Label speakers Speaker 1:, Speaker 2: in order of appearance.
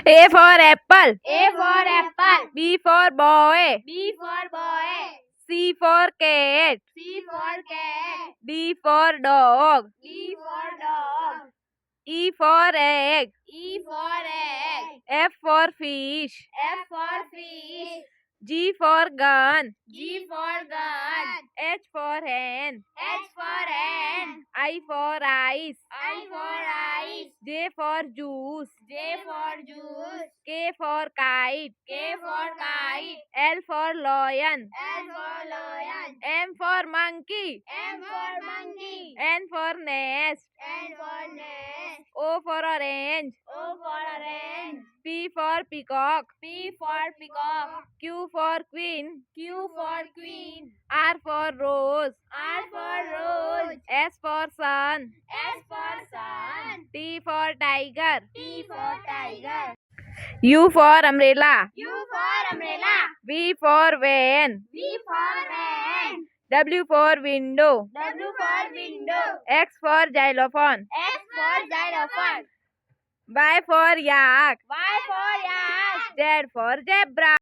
Speaker 1: A for apple.
Speaker 2: A for apple.
Speaker 1: B for boy.
Speaker 2: B for boy.
Speaker 1: C for cat.
Speaker 2: C for cat.
Speaker 1: D for dog.
Speaker 2: D for dog.
Speaker 1: E for egg.
Speaker 2: E for egg.
Speaker 1: F for fish.
Speaker 2: F for fish.
Speaker 1: G for gun.
Speaker 2: G for gun.
Speaker 1: H for hen.
Speaker 2: H for hen.
Speaker 1: I for ice.
Speaker 2: I for ice.
Speaker 1: J for juice.
Speaker 2: J for juice.
Speaker 1: K for kite.
Speaker 2: K for kite.
Speaker 1: L for lion.
Speaker 2: L for lion.
Speaker 1: M for monkey.
Speaker 2: M for monkey.
Speaker 1: N for nest.
Speaker 2: N for nest.
Speaker 1: O for orange.
Speaker 2: O for orange.
Speaker 1: P for peacock.
Speaker 2: P for peacock.
Speaker 1: Q for queen.
Speaker 2: Q for queen.
Speaker 1: R for rose.
Speaker 2: R for rose.
Speaker 1: S for sun.
Speaker 2: S for sun.
Speaker 1: T for tiger.
Speaker 2: T for tiger.
Speaker 1: U for umbrella.
Speaker 2: U for umbrella.
Speaker 1: V for van.
Speaker 2: V for van.
Speaker 1: W for window.
Speaker 2: W for window.
Speaker 1: X for xylophone.
Speaker 2: X for xylophone.
Speaker 1: Y for yak.
Speaker 2: Y for yak.
Speaker 1: Z for zebra.